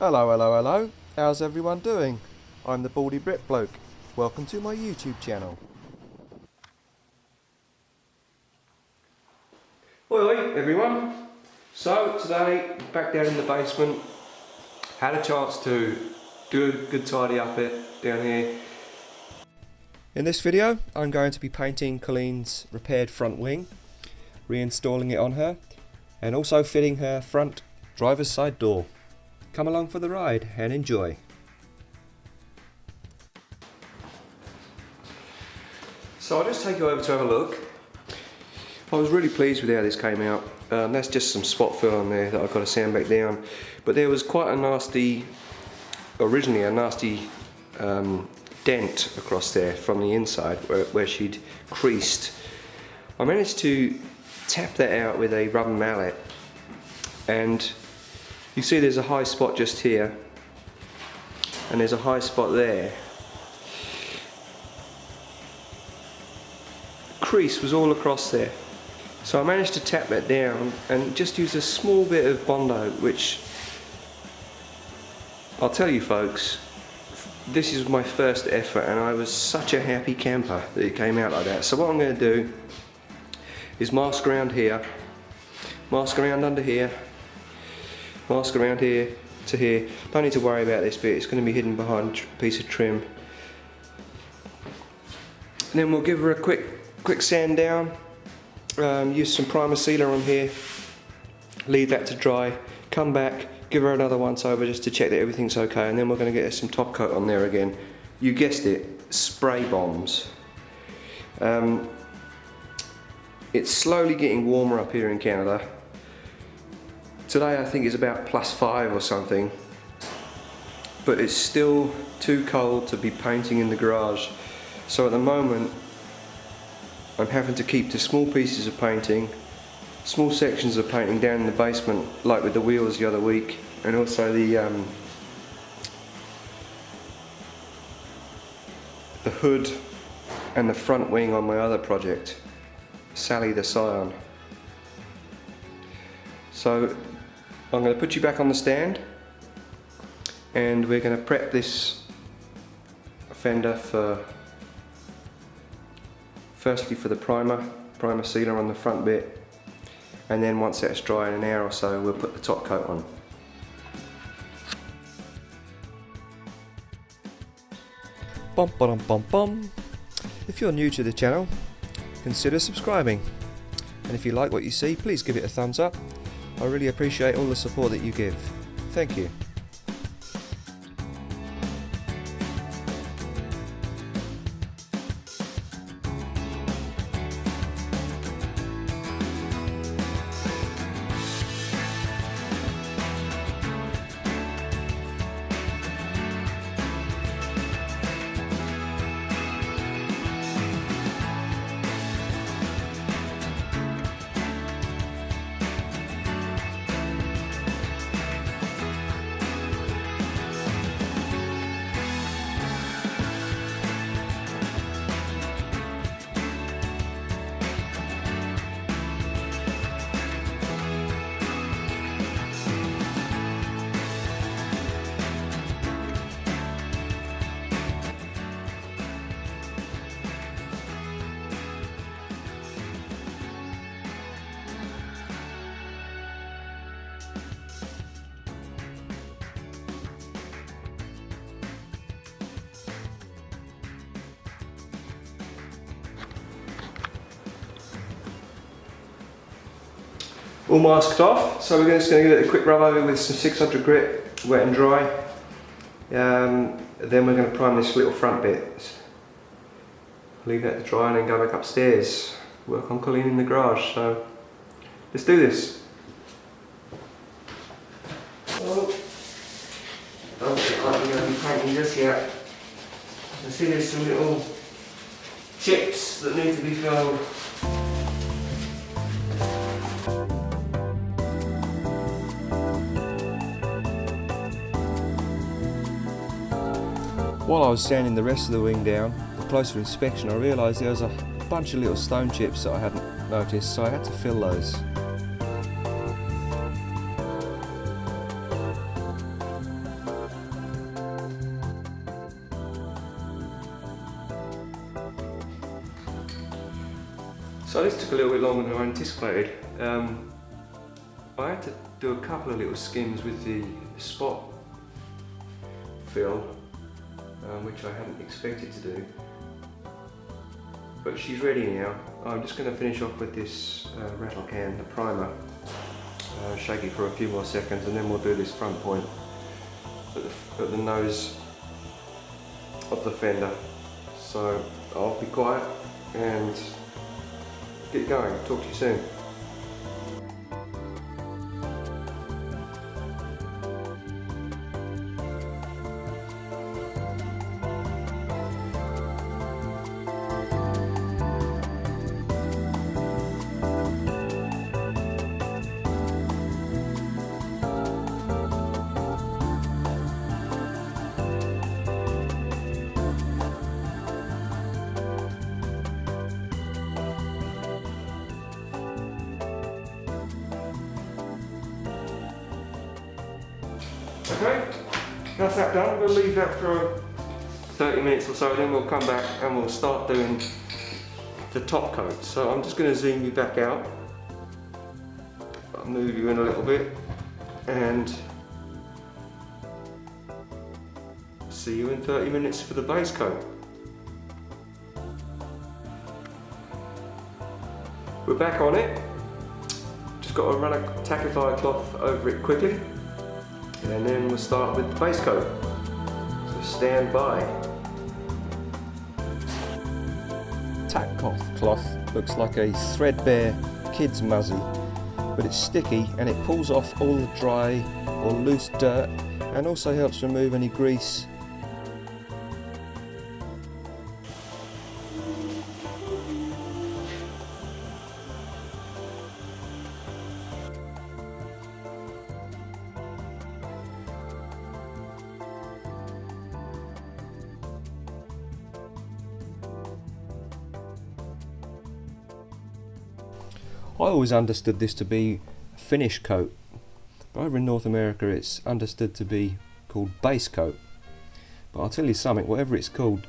Hello, hello, hello. How's everyone doing? I'm the Baldy Brit Bloke. Welcome to my YouTube channel. Oi everyone. So today, back down in the basement. Had a chance to do a good tidy up it down here. In this video, I'm going to be painting Colleen's repaired front wing, reinstalling it on her, and also fitting her front driver's side door. Come along for the ride and enjoy. So I'll just take you over to have a look. I was really pleased with how this came out. That's just some spot fill on there that I've got to sand back down. But there was quite a nasty, originally a nasty dent across there from the inside where she'd creased. I managed to tap that out with a rubber mallet, and you see there's a high spot just here and there's a high spot there. Crease was all across there. So I managed to tap that down and just use a small bit of Bondo, which I'll tell you folks, this is my first effort and I was such a happy camper that it came out like that. So what I'm going to do is mask around here, mask around under here, mask around here to here. Don't need to worry about this bit, it's going to be hidden behind a piece of trim. And then we'll give her a quick sand down, use some primer sealer on here, leave that to dry, come back, give her another once over just to check that everything's okay, and then we're going to get her some top coat on there again. You guessed it, spray bombs. It's slowly getting warmer up here in Canada. Today I think it's about +5 or something, but it's still too cold to be painting in the garage. So at the moment I'm having to keep to small pieces of painting, small sections of painting down in the basement, like with the wheels the other week, and also the hood and the front wing on my other project, Sally the Scion. So I'm going to put you back on the stand and we're going to prep this fender for, firstly for the primer sealer on the front bit, and then once that's dry in an hour or so we'll put the top coat on. Bum bum bum bum. If you're new to the channel, consider subscribing, and if you like what you see, please give it a thumbs up. I really appreciate all the support that you give. Thank you. All masked off, so we're just going to give it a quick rub over with some 600 grit, wet and dry. Then we're going to prime this little front bit. Leave that to dry and then go back upstairs. Work on Colleen in the garage, so let's do this. Oh, don't look like we're going to be painting just yet. I see there's some little chips that need to be filled. While I was sanding the rest of the wing down, for closer inspection I realised there was a bunch of little stone chips that I hadn't noticed, so I had to fill those. So this took a little bit longer than I anticipated. I had to do a couple of little skims with the spot fill, which I hadn't expected to do. But she's ready now. I'm just going to finish off with this rattle can, the primer. Shake it for a few more seconds and then we'll do this front point at the nose of the fender. So I'll be quiet and get going. Talk to you soon. Okay, that's that done. We'll leave that for 30 minutes or so, then we'll come back and we'll start doing the top coat. So I'm just going to zoom you back out. I'll move you in a little bit and see you in 30 minutes for the base coat. We're back on it. Just got to run a tackify cloth over it quickly. And then we'll start with the base coat. So stand by. Tack cloth looks like a threadbare kid's muzzy, but it's sticky and it pulls off all the dry or loose dirt and also helps remove any grease. I always understood this to be a finish coat, but over in North America it's understood to be called base coat. But I'll tell you something, whatever it's called,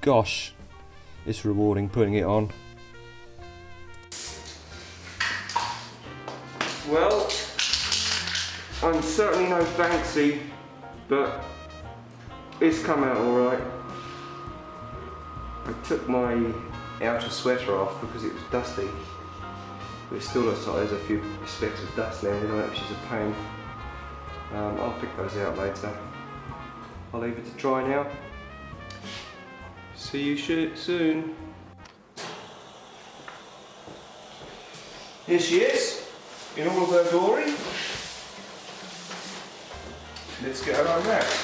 gosh, it's rewarding putting it on. Well, I'm certainly no Banksy, but it's come out alright. I took my outer sweater off because it was dusty. But it still looks like there's a few specks of dust landed on it, which is a pain. I'll pick those out later. I'll leave it to dry now. See you soon. Here she is, in all of her glory. Let's get her unwrapped.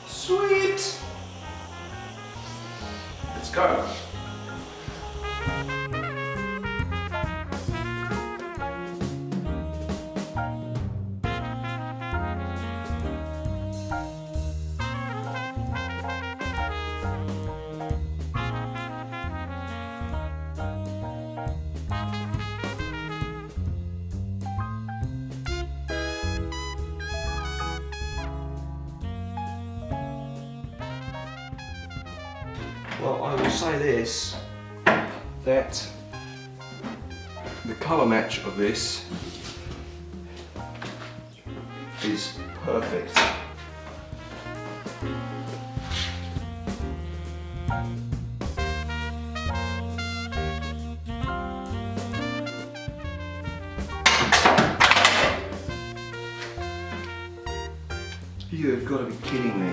Sweet! Let's go. Well, I will say this, that the colour match of this is perfect. You have got to be kidding me.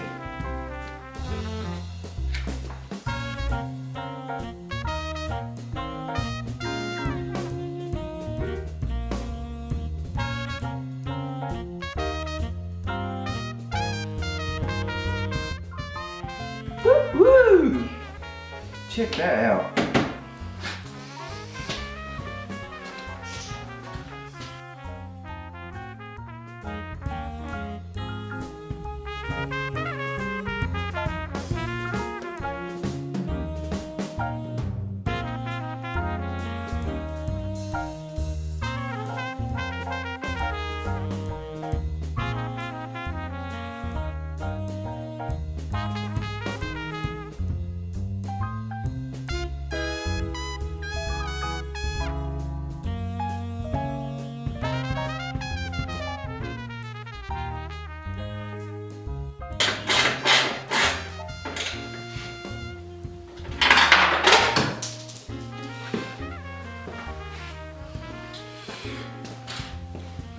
Woo! Check that out.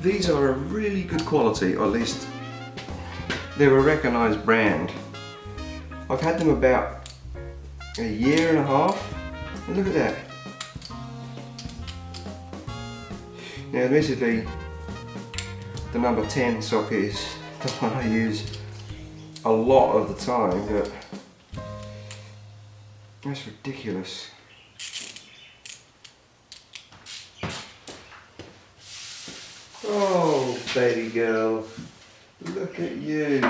These are a really good quality, or at least they're a recognised brand. I've had them about a year and a half, and look at that. Now admittedly, the number 10 socket is the one I use a lot of the time, but that's ridiculous. Oh, baby girl, look at you.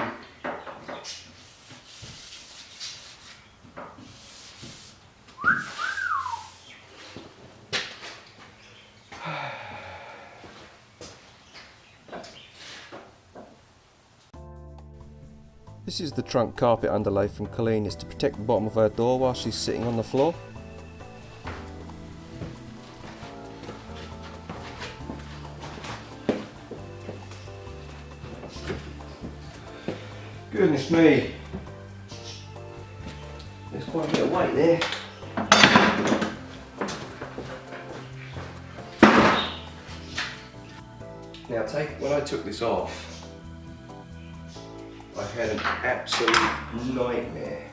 This is the trunk carpet underlay from Colleen. It's to protect the bottom of her door while she's sitting on the floor. Goodness me, there's quite a bit of weight there. Now when I took this off, I had an absolute nightmare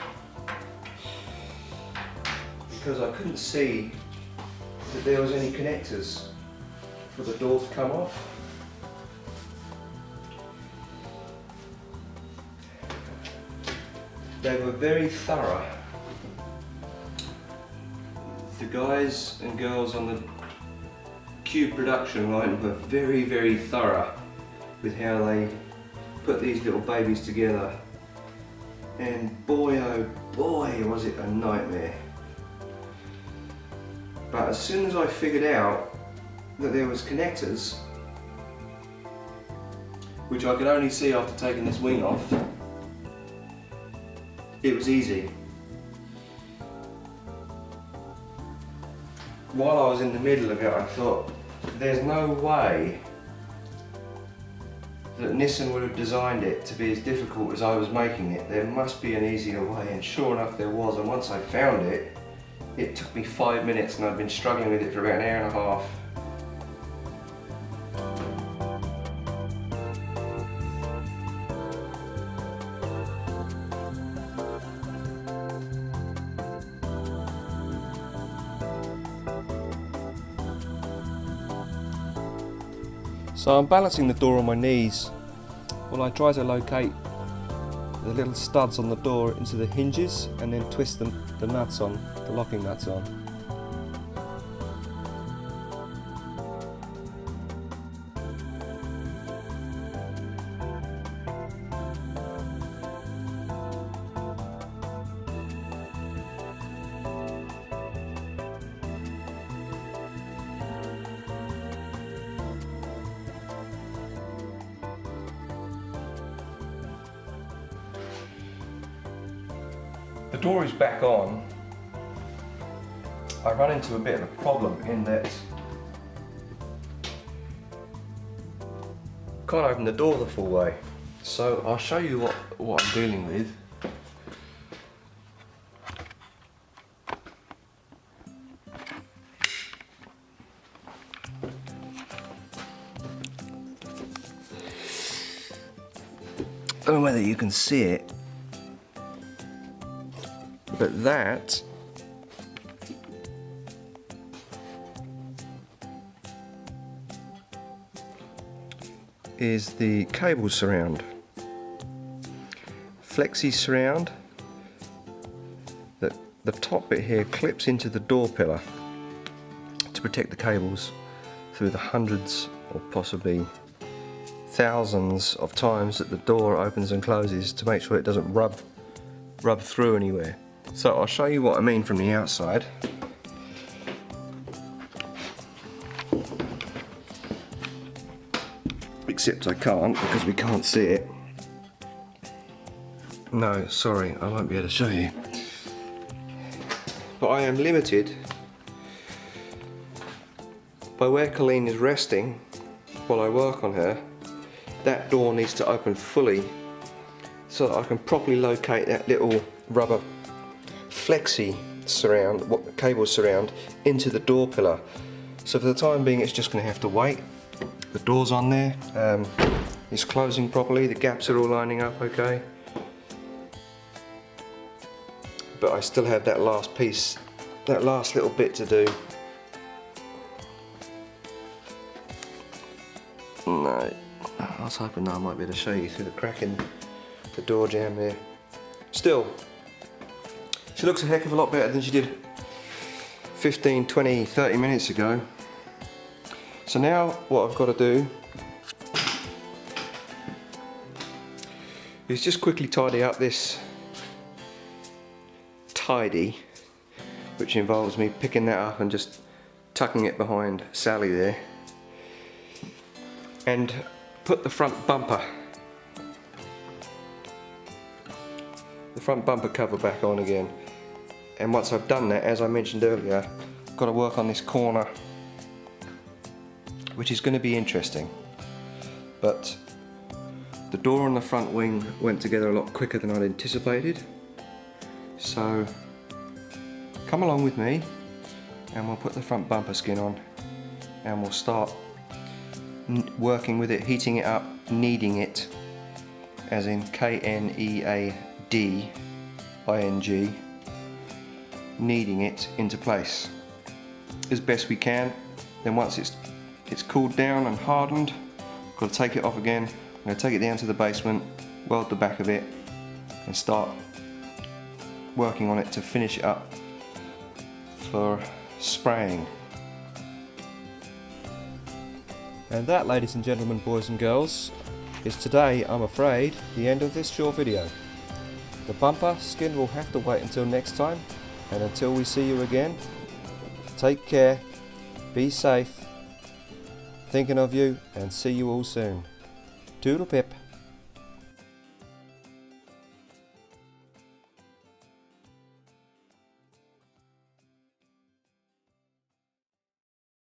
because I couldn't see that there was any connectors for the door to come off. They were very thorough. The guys and girls on the Cube production line were very, very thorough with how they put these little babies together. And boy, oh boy, was it a nightmare. But as soon as I figured out that there was connectors, which I could only see after taking this wing off, it was easy. While I was in the middle of it, I thought, there's no way that Nissan would have designed it to be as difficult as I was making it. There must be an easier way, and sure enough there was, and once I found it, it took me 5 minutes and I'd been struggling with it for about an hour and a half. So I'm balancing the door on my knees while I try to locate the little studs on the door into the hinges and then twist the nuts on, the locking nuts on. The door is back on. I run into a bit of a problem in that I can't open the door the full way. So I'll show you what I'm dealing with. I don't know whether you can see it, but that is the cable surround, flexi surround that the top bit here clips into the door pillar to protect the cables through the hundreds or possibly thousands of times that the door opens and closes, to make sure it doesn't rub through anywhere. So I'll show you what I mean from the outside. Except I can't, because we can't see it. No, sorry, I won't be able to show you. But I am limited by where Colleen is resting while I work on her. That door needs to open fully so that I can properly locate that little rubber flexi surround, cable surround, into the door pillar. So for the time being it's just going to have to wait. The door's on there, it's closing properly, the gaps are all lining up okay. But I still have that last piece, that last little bit to do. No, I was hoping that I might be able to show you through the crack in the door jamb there. Still, she looks a heck of a lot better than she did 15, 20, 30 minutes ago. So now what I've got to do is just quickly tidy up this tidy, which involves me picking that up and just tucking it behind Sally there, and put the front bumper cover back on again. And once I've done that, as I mentioned earlier, I've got to work on this corner, which is going to be interesting. But the door on the front wing went together a lot quicker than I'd anticipated. So come along with me and we'll put the front bumper skin on and we'll start working with it, heating it up, kneading it, as in K-N-E-A-D-I-N-G, kneading it into place as best we can. Then once it's cooled down and hardened, I've got to take it off again. I'm going to take it down to the basement, weld the back of it and start working on it to finish it up for spraying. And that, ladies and gentlemen, boys and girls, is today, I'm afraid, the end of this short video. The bumper skin will have to wait until next time, and until we see you again, take care, be safe, thinking of you, and see you all soon. Toodle pip.